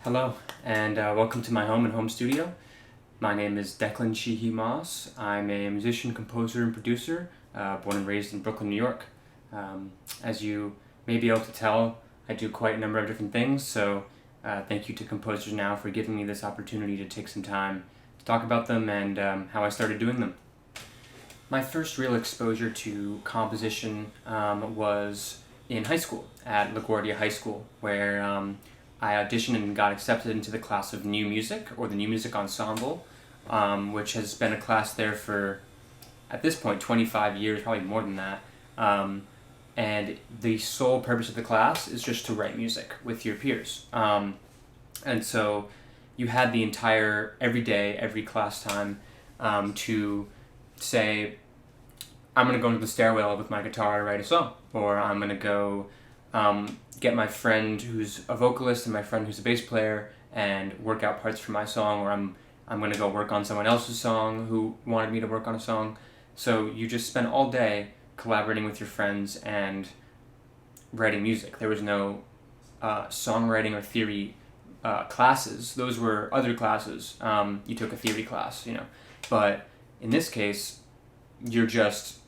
Hello, and welcome to my home and home studio. My name is Declan Sheehy-Moss. I'm a musician, composer, and producer, born and raised in Brooklyn, New York. As you may be able to tell, I do quite a number of different things, so thank you to Composers Now for giving me this opportunity to take some time to talk about them and how I started doing them. My first real exposure to composition was in high school, at LaGuardia High School, where I auditioned and got accepted into the class of New Music, or the New Music Ensemble, which has been a class there for, at this point, 25 years, probably more than that. And the sole purpose of the class is just to write music with your peers. And so you had the entire, every day, every class time to say, I'm going to go into the stairwell with my guitar to write a song, or I'm going to go get my friend who's a vocalist and my friend who's a bass player and work out parts for my song, or I'm going to go work on someone else's song who wanted me to work on a song. So you just spend all day collaborating with your friends and writing music. There was no songwriting or theory classes. Those were other classes. You took a theory class, But in this case, you're just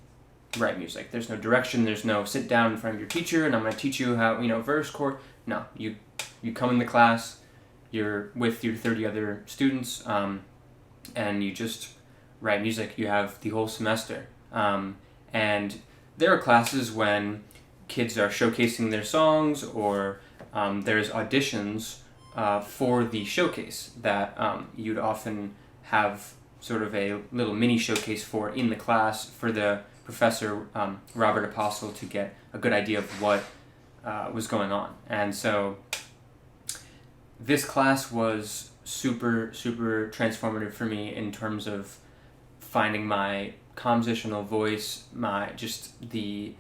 write music. There's no direction. There's no sit down in front of your teacher and I'm going to teach you how, verse, chord. No, you come in the class, you're with your 30 other students, and you just write music. You have the whole semester. And there are classes when kids are showcasing their songs, or there's auditions for the showcase that you'd often have sort of a little mini showcase for in the class for the professor, Robert Apostle, to get a good idea of what was going on. And so this class was super, super transformative for me in terms of finding my compositional voice, the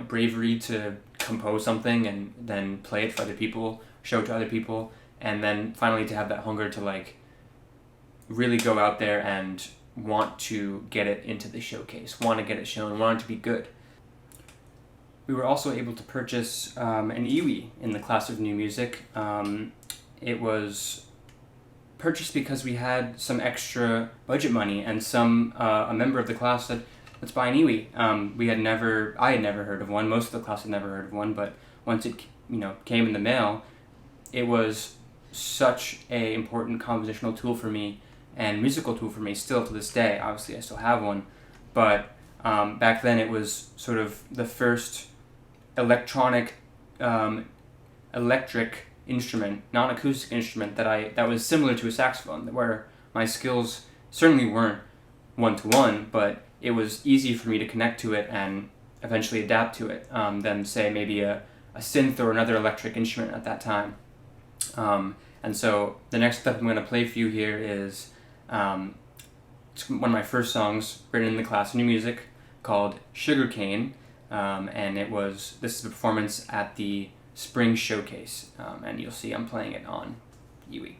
bravery to compose something and then play it for other people, show it to other people, and then finally to have that hunger to really go out there and want to get it into the showcase, want to get it shown, want it to be good. We were also able to purchase an iwi in the class of New Music. It was purchased because we had some extra budget money, and a member of the class said, let's buy an iwi. I had never heard of one. Most of the class had never heard of one, but once it came in the mail, it was such a important compositional tool for me and musical tool for me still to this day. Obviously I still have one, but back then it was sort of the first electric instrument, non-acoustic instrument that was similar to a saxophone, where my skills certainly weren't one-to-one, but it was easy for me to connect to it and eventually adapt to it than say maybe a synth or another electric instrument at that time. And so the next step I'm going to play for you here is it's one of my first songs written in the class of New Music, called Sugarcane, and this is a performance at the Spring Showcase, and you'll see I'm playing it on iwi.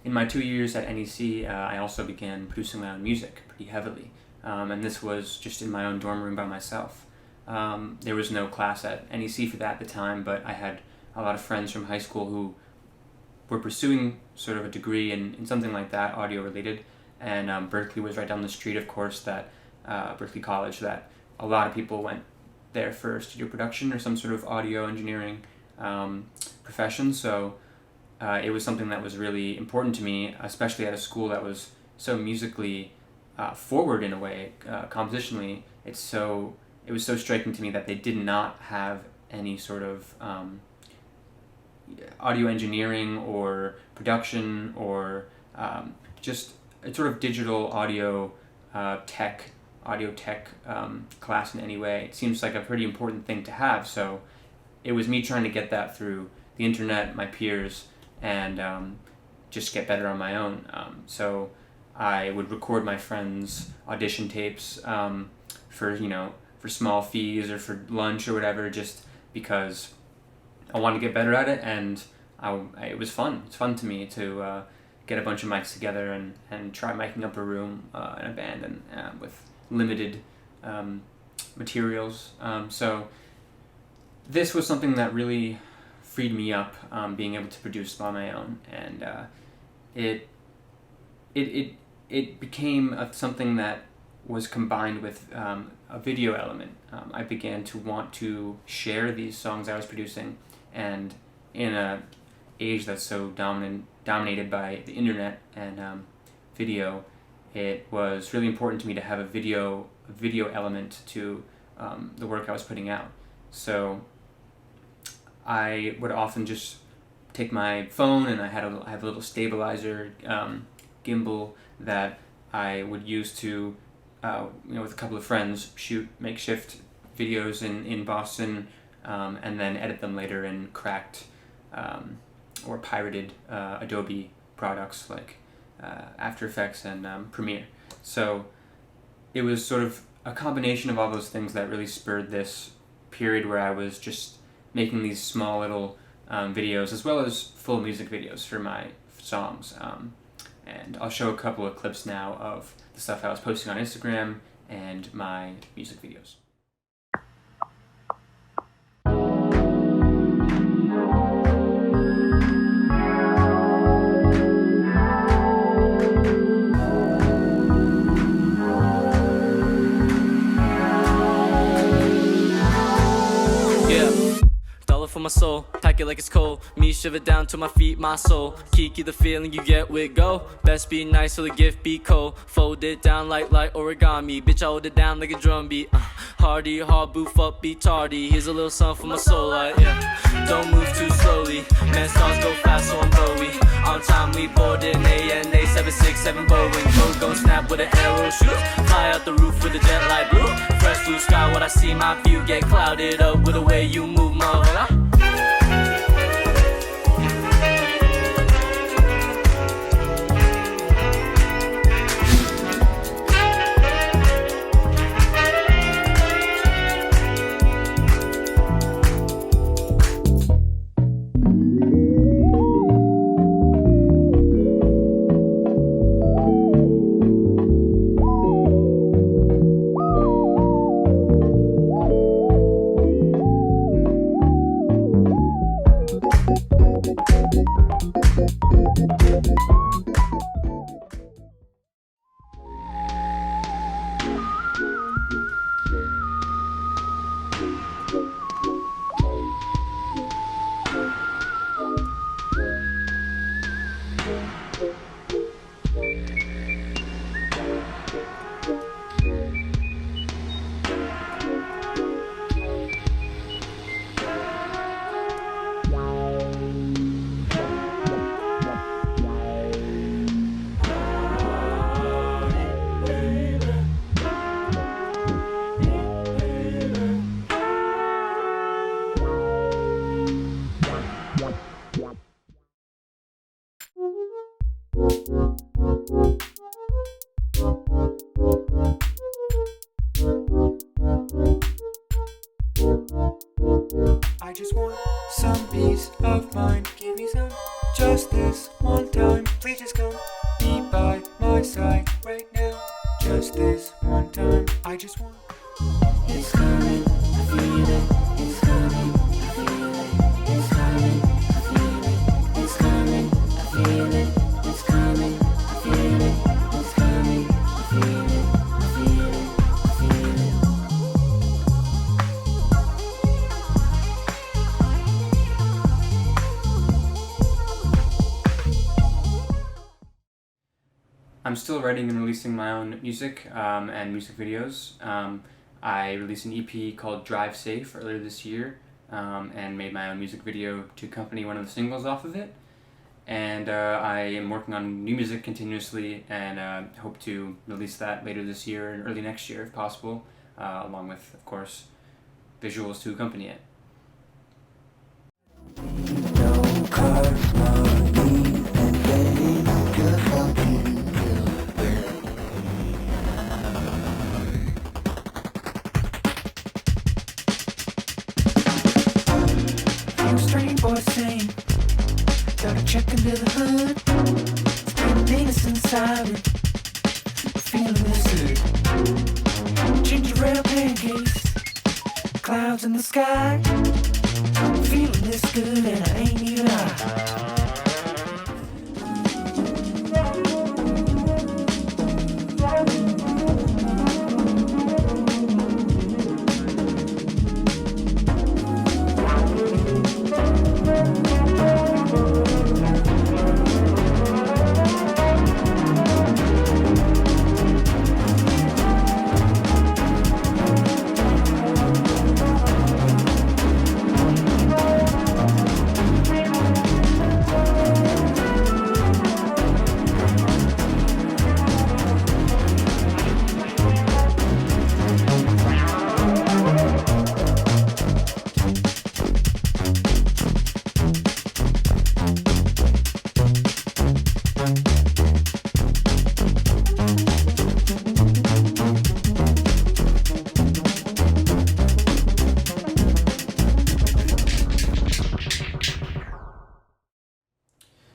in my 2 years at NEC, I also began producing my own music pretty heavily. And this was just in my own dorm room by myself. There was no class at NEC for that at the time, but I had a lot of friends from high school who were pursuing sort of a degree in something like that, audio related. And Berkeley was right down the street, of course, that Berkeley College, that a lot of people went there for studio production or some sort of audio engineering profession. So it was something that was really important to me, especially at a school that was so musically forward in a way, compositionally. It was so striking to me that they did not have any sort of audio engineering or production or just a sort of digital audio tech class in any way. It seems like a pretty important thing to have, so it was me trying to get that through the internet, my peers, and just get better on my own. So I would record my friends' audition tapes for small fees or for lunch or whatever, just because I wanted to get better at it, and it was fun. It's fun to me to get a bunch of mics together and try miking up a room in a band and with limited materials. So this was something that really freed me up, being able to produce on my own, and it became something that was combined with a video element. I began to want to share these songs I was producing, and in a age that's so dominated by the internet and video, it was really important to me to have a video element to the work I was putting out. So I would often just take my phone, and I have a little stabilizer gimbal that I would use to with a couple of friends, shoot makeshift videos in Boston, and then edit them later in cracked or pirated Adobe products like After Effects and Premiere. So it was sort of a combination of all those things that really spurred this period where I was just making these small little videos, as well as full music videos for my songs. And I'll show a couple of clips now of the stuff I was posting on Instagram and my music videos. For my soul, pack it like it's cold. Me shove it down to my feet, my soul. Kiki the feeling you get with go. Best be nice so the gift be cold. Fold it down like origami. Bitch, I hold it down like a drum beat. Hardy, hard, boof up, be tardy. Here's a little something for my soul, like, yeah. Don't move too slowly. Man, stars go fast, so I'm Bowie. On time, we board in ANA 767 Boeing. Go snap with an arrow shoot. Fly out the roof with a jet light blue. Fresh blue sky, what I see, my view get clouded up with the way you move, mother. my side right now. Just this one time, I just want. It's coming, I feel it. It's coming, I feel it. It's coming, I feel it. It's coming, I feel it. It's coming, I feel it. It's coming, I feel it. I feel it, I feel it. I'm still writing and releasing my own music and music videos. I released an EP called Drive Safe earlier this year and made my own music video to accompany one of the singles off of it. And I am working on new music continuously and hope to release that later this year and early next year if possible, along with, of course, visuals to accompany it. No karma, and they could help you. Strange boy saying, gotta check into the hood. It's been innocent silent, feeling this good. Ginger ale pancakes, clouds in the sky. Feeling this good and I ain't even high.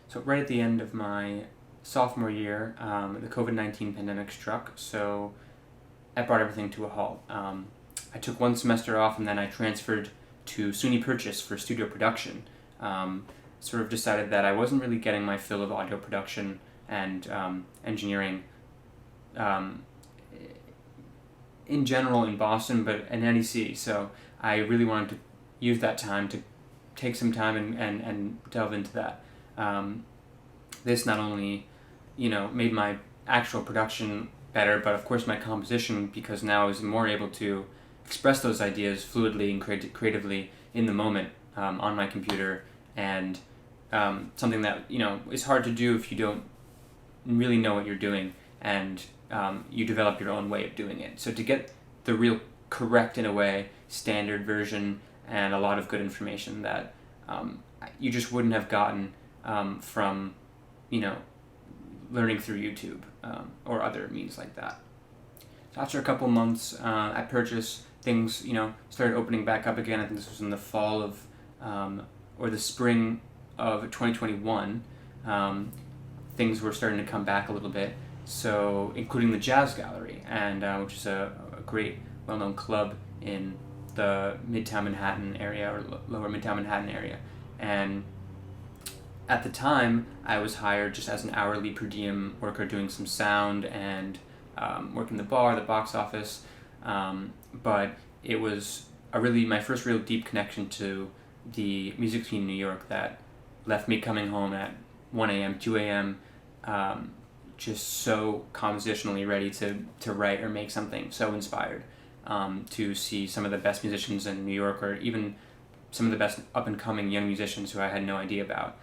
So right at the end of my sophomore year, the COVID-19 pandemic struck, so that brought everything to a halt. I took one semester off and then I transferred to SUNY Purchase for studio production. Sort of decided that I wasn't really getting my fill of audio production and engineering in general in Boston, but in NEC, so I really wanted to use that time to take some time and delve into that. This not only, made my actual production better, but of course my composition, because now I was more able to express those ideas fluidly and creatively in the moment on my computer, and something that, is hard to do if you don't really know what you're doing, and you develop your own way of doing it. So to get the real correct, in a way, standard version and a lot of good information that you just wouldn't have gotten from, learning through YouTube or other means like that. So after a couple months at Purchase, things, started opening back up again. I think this was in the fall of, or the spring of 2021. Things were starting to come back a little bit. So, including the Jazz Gallery, and which is a great, well-known club in the Midtown Manhattan area, or lower Midtown Manhattan area. And at the time, I was hired just as an hourly per diem worker doing some sound and working the bar, the box office. But it was my first real deep connection to the music scene in New York that left me coming home at 1 a.m., 2 a.m., just so compositionally ready to write or make something, so inspired to see some of the best musicians in New York, or even some of the best up-and-coming young musicians who I had no idea about,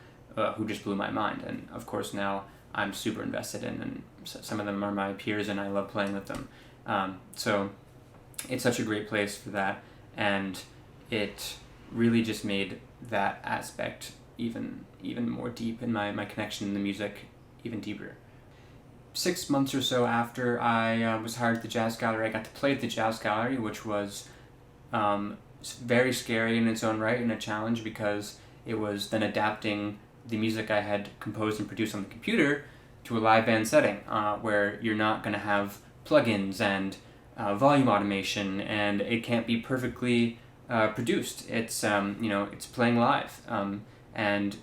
who just blew my mind. And of course now I'm super invested in, and some of them are my peers and I love playing with them. So it's such a great place for that, and it really just made that aspect even more deep in my connection to the music, even deeper. 6 months or so after I was hired at the Jazz Gallery, I got to play at the Jazz Gallery, which was very scary in its own right and a challenge, because it was then adapting the music I had composed and produced on the computer to a live band setting where you're not going to have plugins and volume automation, and it can't be perfectly produced. It's it's playing live, and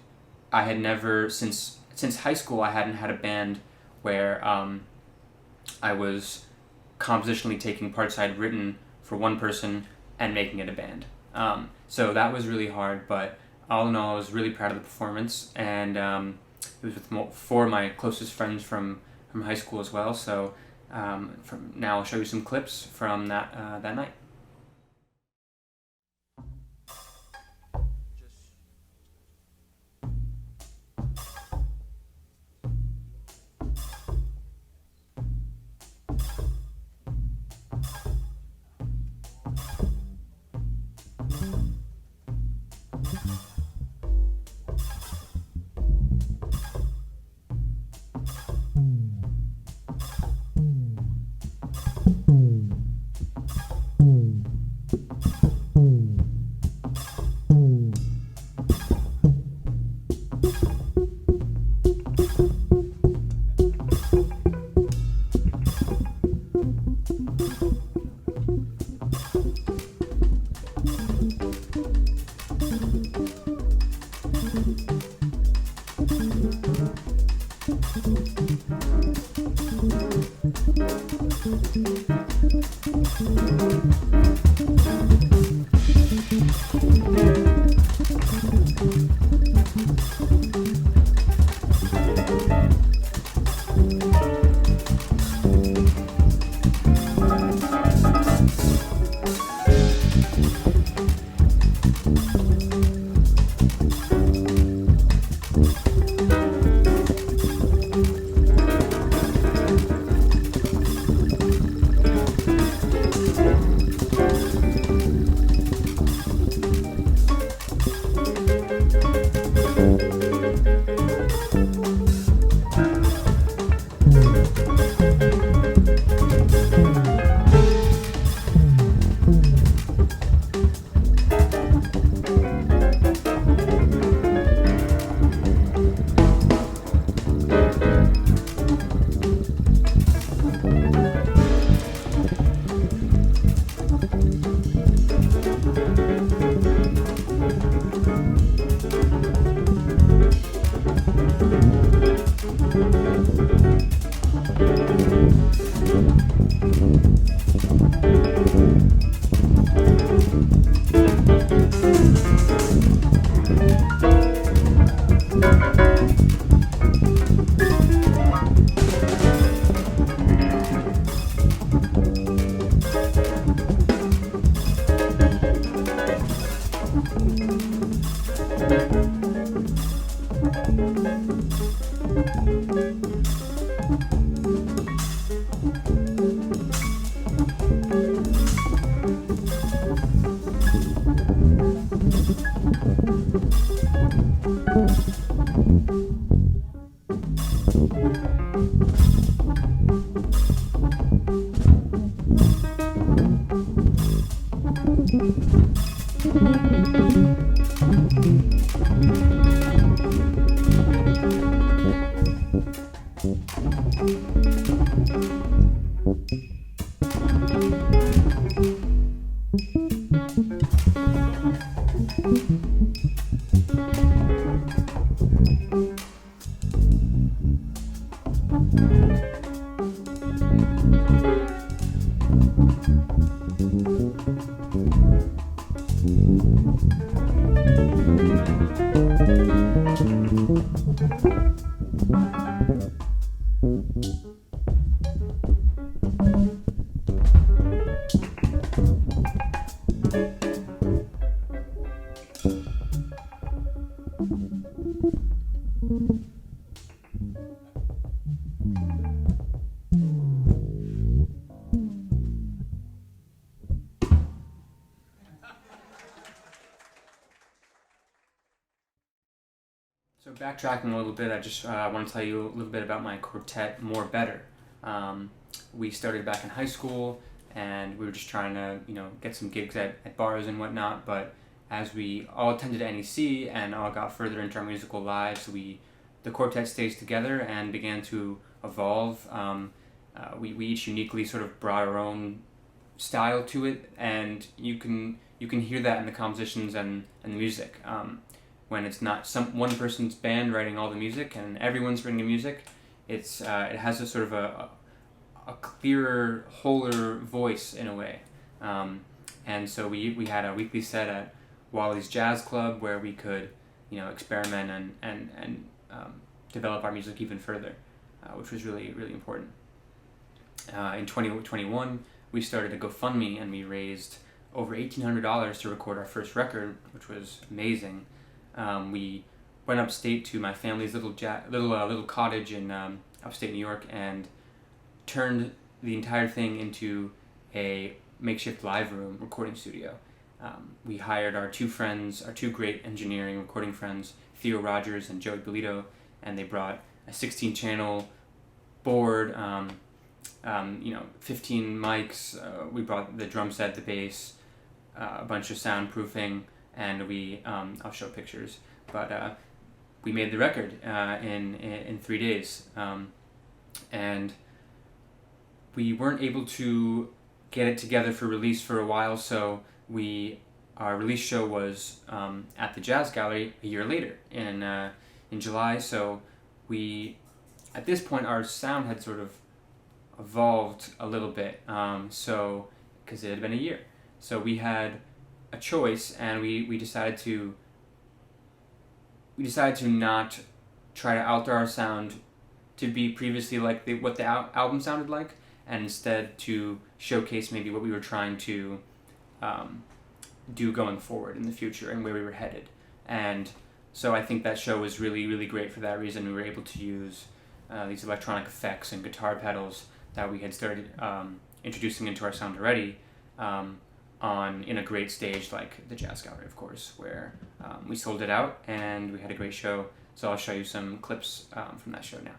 I had never since high school I hadn't had a band where I was compositionally taking parts I'd written for one person and making it a band. So that was really hard, but all in all, I was really proud of the performance, and it was with four of my closest friends from high school as well. So from now, I'll show you some clips from that night. So backtracking a little bit, I just want to tell you a little bit about my quartet, More Better. We started back in high school, and we were just trying to, get some gigs at bars and whatnot. But as we all attended NEC and all got further into our musical lives, we the quartet stays together and began to evolve. We each uniquely sort of brought our own style to it, and you can hear that in the compositions and the music. When it's not one person's band writing all the music and everyone's writing the music, it has a sort of a clearer, wholer voice in a way. And so we had a weekly set at Wally's Jazz Club where we could, experiment and develop our music even further, which was really, really important. In 2021, we started a GoFundMe, and we raised over $1,800 to record our first record, which was amazing. We went upstate to my family's little cottage in upstate New York and turned the entire thing into a makeshift live room recording studio. We hired our two great engineering recording friends, Theo Rogers and Joey Belito, and they brought a 16-channel board, 15 mics. We brought the drum set, the bass, a bunch of soundproofing, and we I'll show pictures. But we made the record in 3 days, and we weren't able to get it together for release for a while. So our release show was at the Jazz Gallery a year later in July. So at this point our sound had sort of evolved a little bit, because it had been a year. So we had a choice, and we decided to not try to alter our sound to be previously like what the album sounded like, and instead to showcase maybe what we were trying to do going forward in the future and where we were headed. And so I think that show was really, really great for that reason. We were able to use these electronic effects and guitar pedals that we had started introducing into our sound already, in a great stage like the Jazz Gallery, of course, where we sold it out and we had a great show. So I'll show you some clips from that show now.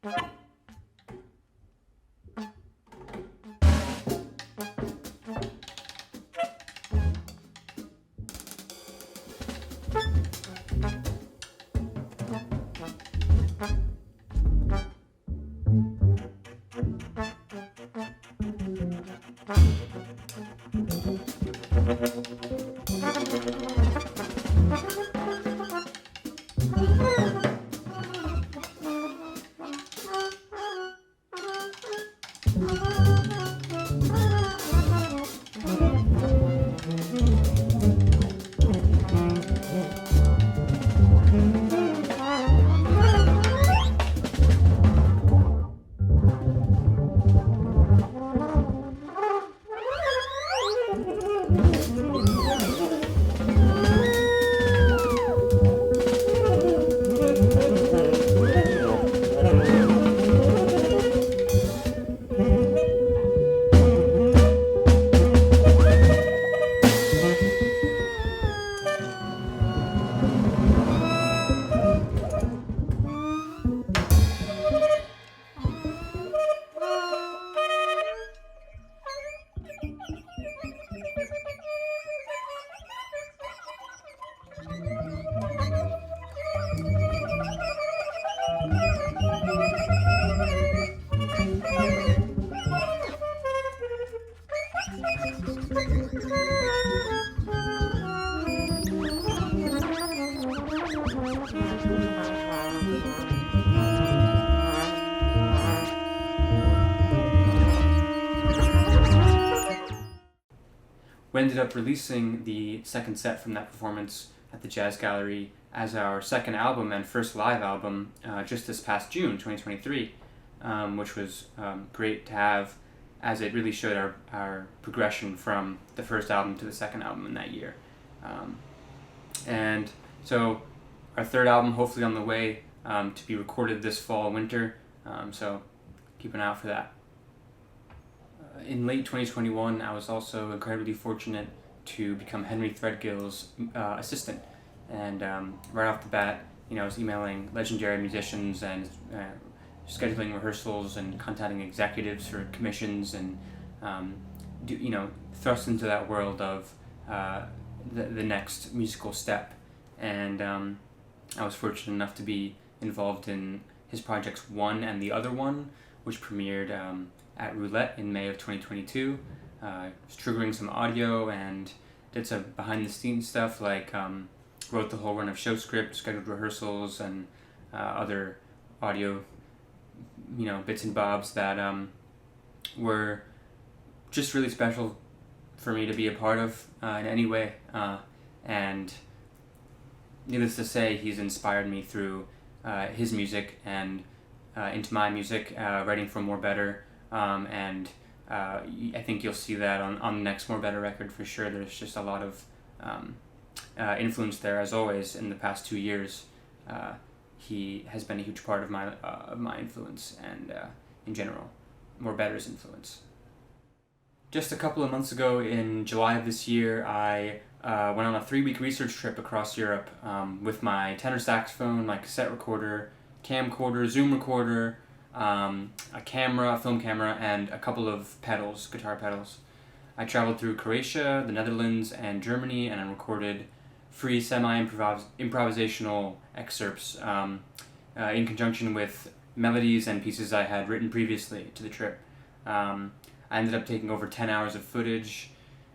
We ended up releasing the second set from that performance at the Jazz Gallery as our second album and first live album just this past June 2023, which was great to have, as it really showed our progression from the first album to the second album in that year. And so our third album hopefully on the way to be recorded this fall, winter, so keep an eye out for that. In late 2021, I was also incredibly fortunate to become Henry Threadgill's assistant. And right off the bat, I was emailing legendary musicians and scheduling rehearsals and contacting executives for commissions and thrust into that world of the next musical step. And I was fortunate enough to be involved in his projects One and the Other One, which premiered at Roulette in May of 2022. Was triggering some audio and did some behind the scenes stuff like wrote the whole run of show script, scheduled rehearsals, and other audio bits and bobs that were just really special for me to be a part of in any way. And needless to say, he's inspired me through his music and into my music, writing for More Better. And I think you'll see that on the next More Better record for sure. There's just a lot of influence there, as always. In the past 2 years, he has been a huge part of my influence and in general, More Better's influence. Just a couple of months ago, in July of this year, I went on a 3-week research trip across Europe with my tenor saxophone, my cassette recorder, camcorder, Zoom recorder, a camera, a film camera, and a couple of pedals, guitar pedals. I traveled through Croatia, the Netherlands, and Germany, and I recorded free semi-improvisational excerpts in conjunction with melodies and pieces I had written previously to the trip. I ended up taking over 10 hours of footage,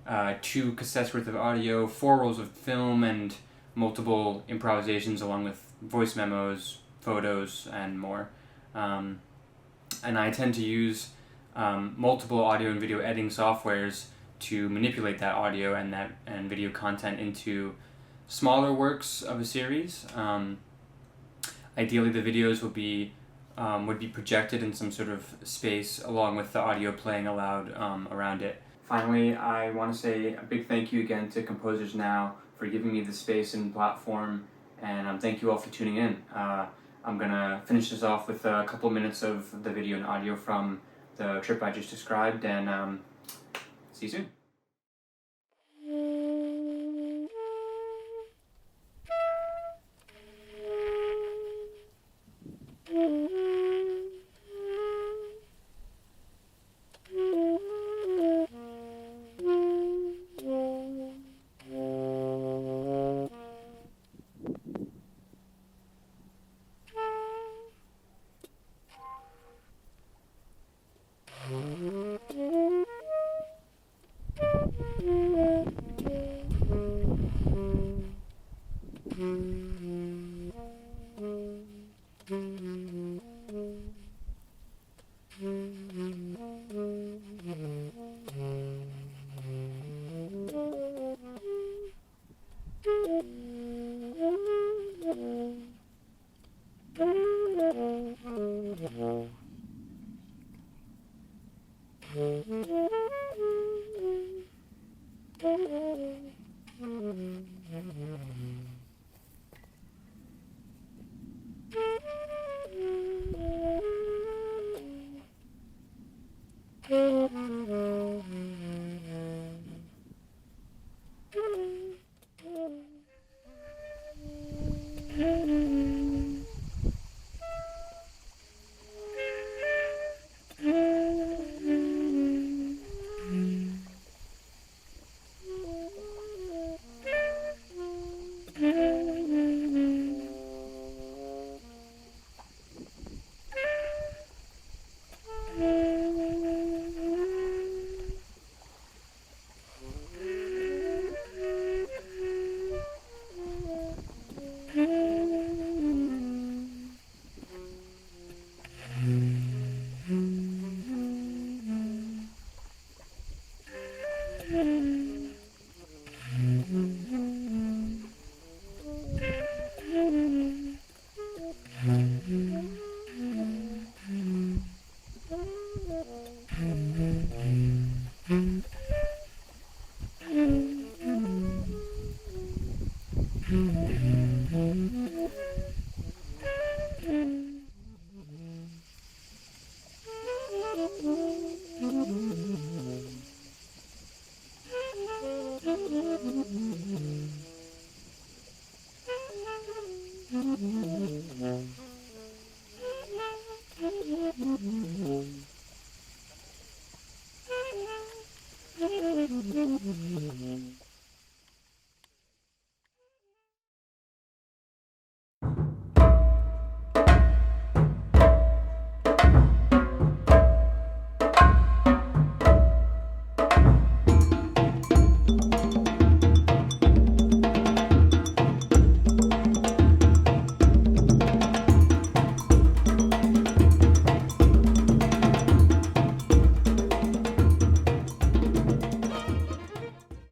2 cassettes worth of audio, 4 rolls of film, and multiple improvisations along with voice memos, photos, and more. And I tend to use multiple audio and video editing softwares to manipulate that audio and video content into smaller works of a series. Ideally, the videos would be projected in some sort of space along with the audio playing aloud around it. Finally, I want to say a big thank you again to Composers Now for giving me the space and platform, and thank you all for tuning in. I'm going to finish this off with a couple minutes of the video and audio from the trip I just described, and see you soon.